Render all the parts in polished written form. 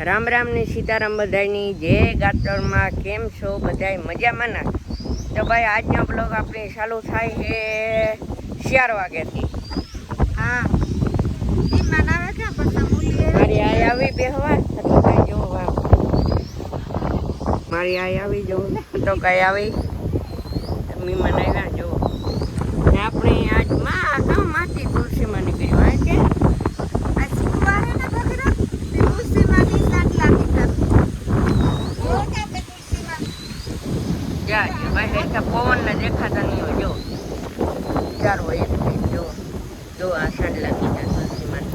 રામ રામ ને સીતારામ બધાની જય ગાતરમાં કેમ છો બધાય મજામાં ના? તો ભાઈ આજનો બ્લોગ આપણે ચાલુ થાય છે 4 વાગ્યાથી. હા મારી આઈ આવી બેહવા તો કઈ જોવા મારી આઈ આવી જો તો કઈ આવી મહેમાન આવ્યા જો ને આપણે આજ માં માટી તુલસી માં નીકળ્યો હે કે પવન ને દેખાતા નહીં હોય જો ચારો એક જો જો આ સાંડલા કીધા તુલસીમાં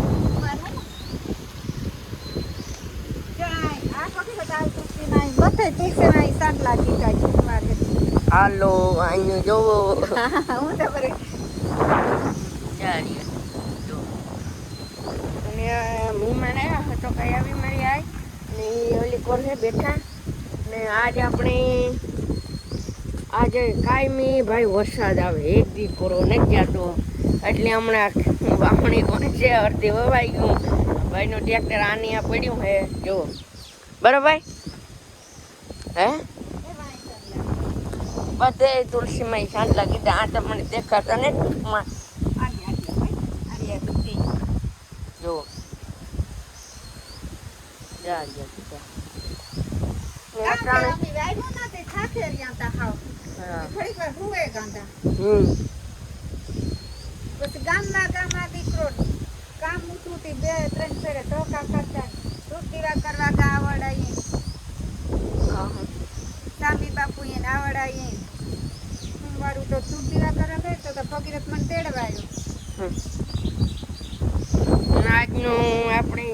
હાલો અહીંયા જોવો અને મહેમાન આવ્યા તો કઈ આવી મારી આઈ ને ઓલી કોને બેઠા ને આજે કાયમી ભાઈ વરસાદ આવે એક દી પૂરો નથી જતો એટલે હમણાં વાવણી કોને છે અડધી વવાઈ ગયું ભાઈનું ટ્રેક્ટર આની આ પડ્યું હે જો બરાબર હે બધે તુલસીમાં સાંજલા કીધા આ તમને દેખાતા ને ટૂંકમાં જો જા દીકરો કામ ઊંચું 2-3 ફેરે ધોકા કરતા રૂટીવા કરવા આવડાય સામી બાપુ એને આવડાય મારું તો રૂટીવા કરવા ગયો તો ભગીરથ મને તેડવાયો આજનું આપણે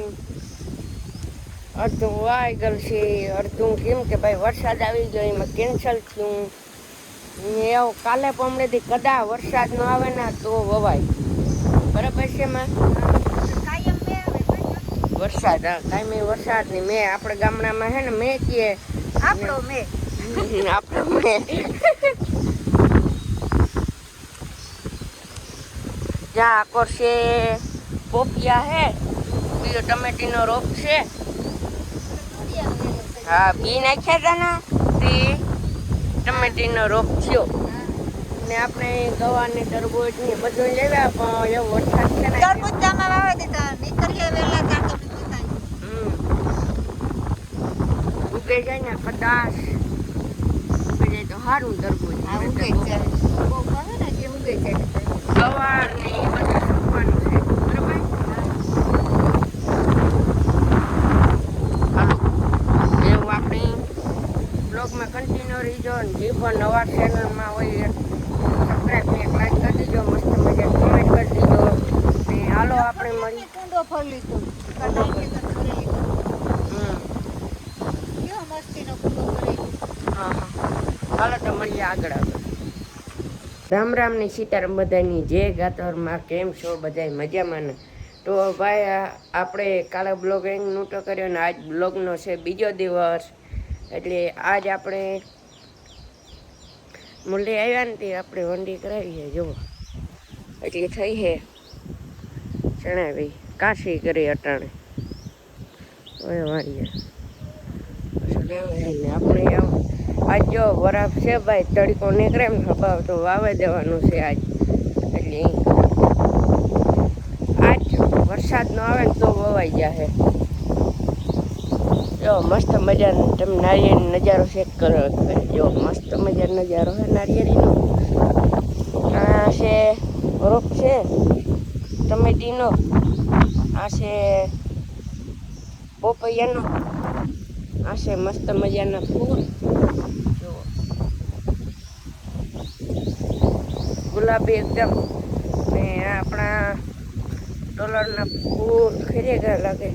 અડધું વાઈ ગયું છે અડધું કેમ કે ભાઈ વરસાદ આવી ગયો એમાં કેન્સલ થયું એવું કાલે પમણેથી કદાચ વરસાદ ન આવે ને તો વવાય બરાબર છે એમાં વરસાદ કાયમી વરસાદ ની મેં આપણે ગામડામાં હે ને મેં કીએ આપણો મેં આપણો મેં જ્યાં આકોર છે પોપિયા હે બીજો ટમેટીનો રોપ છે હા બી નાખ્યા હતા ને તે ટમેટીનો રોપ થયો ને આપણે ગવા ને તરબૂચ ને બધું લેવા પણ એવો વરસાદ છે ને તરબૂચ જામાં વાવી દીધા નીકળીએ વેલા જાતો ઉગે જાય ને કદાચ ઉગે જાય તો સારું તરબૂચ ઉગે જાય બહુ ભાવે ને કે ઉગે જાય ગવાર ને બધું સૂકવાનું છે બરાબર હાલો એવું આપણે બ્લોગમાં કન્ટિન્યુ રહીજો જે પણ નવા ચેનલમાં હોય સબસ્ક્રાઈબ ને લાઈક કરી દીજો મસ્ત મજા કમેન્ટ કરી દીજો ને હાલો આપણે મળી કુંડો ફળ લીધો હાલો તો મળીએ આગળ રામ રામ ને સીતારામ બધાની જય ગાતરમાં કેમ છો બધા મજામાં ને તો ભાઈ આપણે કાલે બ્લોગિંગ નહોતો કર્યો ને આજ બ્લોગનો છે બીજો દિવસ એટલે આજ આપણે મુરલી આવ્યા ને તે આપણે વંડી કરાવી છે જુઓ એટલે થઈ છે ચણાવી કાશી કરી અટાણે હવે વાળીએ આપણે આજ જો બરફ છે ભાઈ તડકો નીકળે ને હબાવ તો વાવી દેવાનું છે આજ એટલે આજ વરસાદ ન આવે ને તો વવાઈ જશે જો મસ્ત મજાનો તમે નારિયેળી નજારો ચેક કરો જો મસ્ત મજાનો નજારો છે નારિયેળીનો આ છે રોપ છે ટમેટીનો આ છે પોપૈયાનો આ છે મસ્ત મજાના ફૂલ જો ગુલાબી એકદમ ને આપણા ડોલરના ફૂલ ખરેખર લાગે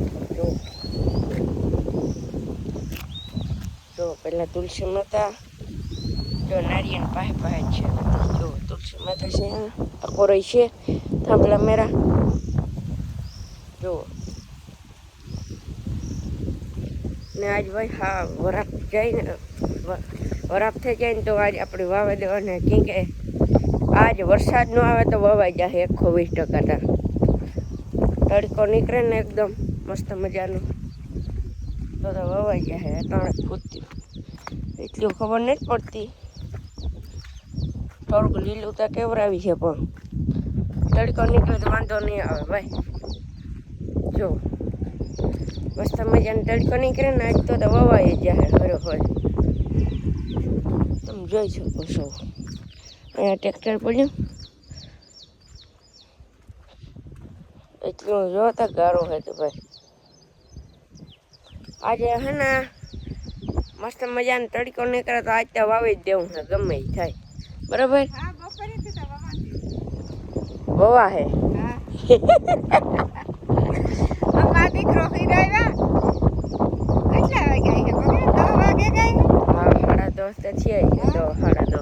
જો પેલા તુલસી માતા જો નારિયેળ પાસે પાસે છે જો તુલસી માતા છે અકોરઈ છે થાંભલા મેરા જો ને આજ ભાઈ હા વરાપ જાય ને વરાપ થઈ જાય ને તો આજ આપણે વાવા દેવાના કેમ કે આજ વરસાદ ન આવે તો વવાઈ જાય 120% તડકો નીકળે ને એકદમ મસ્ત મજાનું તો વવાઈ ગયા હે ત્રણ ફૂટતી એટલું ખબર નથી પડતી. થોડુંક લીલું તો કેવરાવી છે પણ તડકો નીકળે તો વાંધો નહીં આવે ભાઈ. જો મસ્ત મજાનો તડકો નીકળે ને આજ તો વવાઈ જાય બરોબર. તમે જોઈ શકો છો અહીંયા ટ્રેક્ટર પડ્યું એટલું જોતા ગારો હે તો ભાઈ. આજે હે ને મસ્ત મજાનો તડકો નીકળે તો આજ તો વાવી જ દેવું છે ગમે એ થાય બરાબર. હા બપોરેથી તો વવાતી. વવા હે હા અમારા દીકરો હિરાવ્યા કેટલા વાગે આવી છે બગડે 10 વાગે ગઈ. હા 10:30 તો છે તો 10:30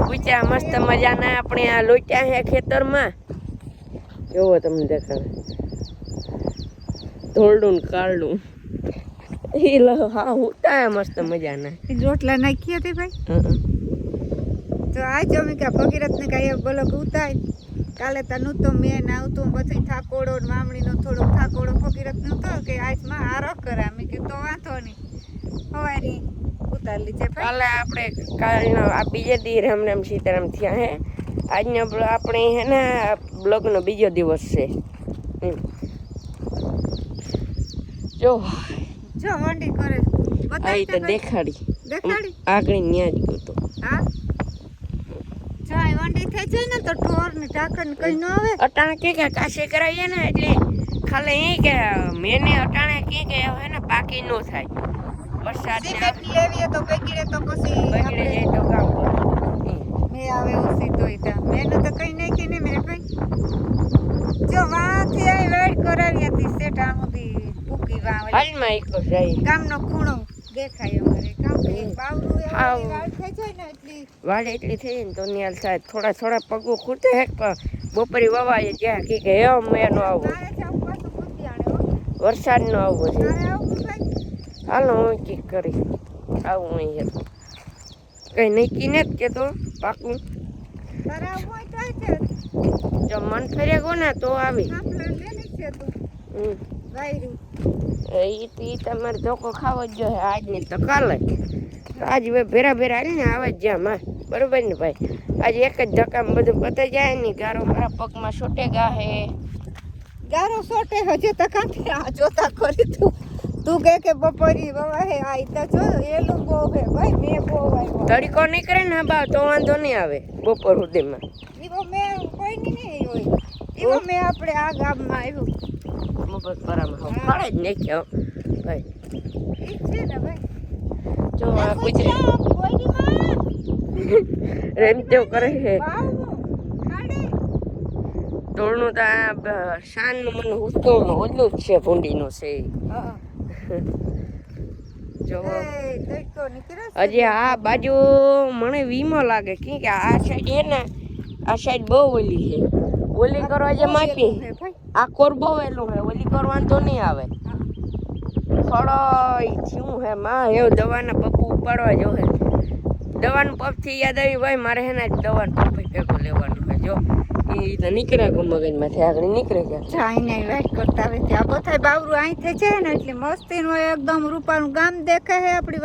પૂછ્યા મસ્ત મજાના આપણે આ લોચ્યા હે ખેતરમાં. જોવો તમને દેખાડે ધોળડું ને કાળડું એ હા ઉતા મસ્ત મજાના રોટલા નાખી હતી ભાઈ. તો આજ અમે કે ભગીરથને કાંઈ બોલો કે ઉતાય કાલે તનું તો મેં આવતું બધું થાકોડો મામણીનો થોડોક થાકોડો ભગીરથનો તો કે આજમાં આરો કરે અમે કે તો વાંધો નહીં હવારી ઉતારી લીધે ભાઈ. કાલે આપણે કાલનો આ બીજે દી રામ રામ સીતારામ થયા હે. આજનો આપણે હે ને બ્લોગનો બીજો દિવસ છે. જો જો વંડી કરે આ તો દેખાડી દેખાડી આગળ ન્યા જ ગયો તો. હા જો આ વંડી થઈ જાય ને તો ઠોર ને ઢાકણ કઈ ન આવે. અટાણે કે કાશે કરાવીએ ને એટલે ખાલી એ કે મેને અટાણે કે હે ને પાકી નો થાય વરસાદ ને સિમેન્ટ લેવીએ તો બગડે તો પછી બગડે જાય તો કામ કરે. મે આવે ઓસી તોય તા મેને તો કઈ નાખી ને મેરે ભાઈ. જો વાથી આ વેડ કરાવી હતી સેટા સુધી પૂકી વાવ હાલમાં ઈકો જાય ગામનો ખૂણો દેખાય અમારે કામ કે બાવરું હાવ. એવી વાડ થઈ જાય ને એટલી વાડ એટલી થઈ ને તો ન્યાલ થાય થોડા પગું ખૂટે હે પણ બપોરે વવાય જ્યાં કે એમ મેનો આવો મારે જાવ પાછું પૂછી આણે હો. વરસાદ નો આવવો છે. મારે આવું ભાઈ હાલો હું ચીક કરી આવું અહીંયા કઈ નક્કી નથી કે તો પાકું તારે આવું હોય તો છે જો મન ફરે ગો ને તો આવી. આપલા લેની છે તું વાયરું એ તમારે ધોકો ખાવો જ જોઈએ આજ નહીં તો કાલે. તો આજ હવે ભેરા હાલી ને આવે જ જ્યાં માં બરોબર ને ભાઈ. આજે એક જ ધક્કામાં બધું પતાઈ જાય ને ગારો મારા પગમાં છોટે ગા હે. ગારો સોટે હજે તો કાંથી આ જોતા કરી તું કે બપોરી વવા હે આઈ તો જો એલું બહુ હે ભાઈ મેં બહુ આવ્યો તડકો નીકળે ને બા તો વાંધો નહીં આવે બપોર સુધીમાં. ઈવો મેં કોઈ નહીં હોય ઈવો મેં આપણે આ ગામમાં આવ્યું મફત પરામાં ફાળે જ નાખ્યો ભાઈ. ઈ છે ને ભાઈ જો આ કુતરી રેમ તેવ કરે છે તોડનું તો આ શાનનું મને ઉતોડનું ઓલું જ છે ભૂંડીનું છે જો હજી આ બાજુ મને વીમો લાગે કે આ સાઈડ છે ને આ સાઈડ બહુ ઓલી છે ઓલી કરવા જે માપી આ કોર બહુ વેલું છે ઓલી કોર વાંધો નહીં આવે. થોડો થયું હે માં એવું દવાના પપ્પુ ઉપાડવા જો હે દવાનું પપથી યાદ આવી ભાઈ મારે હે ને દવાનું પપ્પે ભેગું લેવાનું હોય જો એ તો નીકળે ગો મગજમાંથી આગળ નીકળે ગયા ચાઈને વેટ કરતા આવે ત્યાં બધા બાવરું અહીંથી છે ને એટલે મસ્તીનું એકદમ રૂપાનું ગામ દેખાય હે આપણી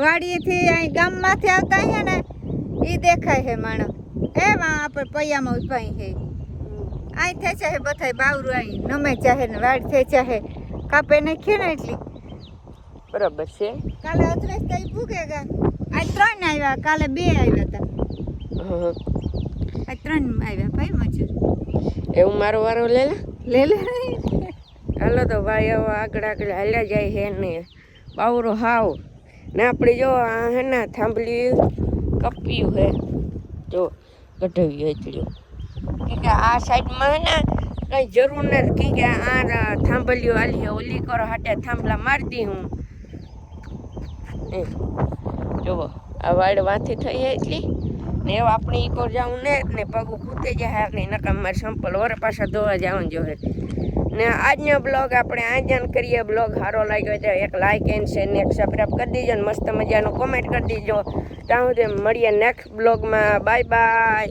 વાડીએથી અહીં ગામમાંથી આવતા હે ને એ દેખાય હે માણસ એમાં આપણે પૈયામાં ઉભા હે અહીં થઈ છે બધા બાવરું અહીં નમે ચાહે ને વાડ થઈ ચાહે કાપે નાખીએ ને એટલી બરાબર છે. કાલે અતરેસ કઈ ભૂગે ગયા આજ 3 આવ્યા કાલે 2 આવ્યા હતા આજ 3 આવ્યા ભાઈ મજૂર એવું મારો વારો લે લે હાલો તો ભાઈ હવે આગળ હાલ્યા જાય હે ને બાવરો હાવ ને આપણે જો આ હે ને થાંભલી કપ્યું હે જો કઢાવ્યું એટલું કે આ સાઈડમાં હે ને કઈ જરૂર નથી કે આ થાંભલીઓ હાલી ઓલી કરો હાટે થાંભલા મારી દી હું જુઓ આ વાડ વાંથી થઈ એટલી ને એવું આપણે ઈકો જાઉં ને પગું ખૂતે જાય આગળ નકામ મારે સંપલ વર પાછા ધોવા જવાનું જોઈએ. ને આજનો બ્લોગ આપણે આ જાણ કરીએ. બ્લોગ સારો લાગ્યો તો એક લાઇક એન્ડ શેર ને એક સબસ્ક્રાઈબ કરી દીજો ને મસ્ત મજાનું કોમેન્ટ કરી દીજો. ત્યાં સુધી મળીએ નેક્સ્ટ બ્લોગમાં. Bye bye.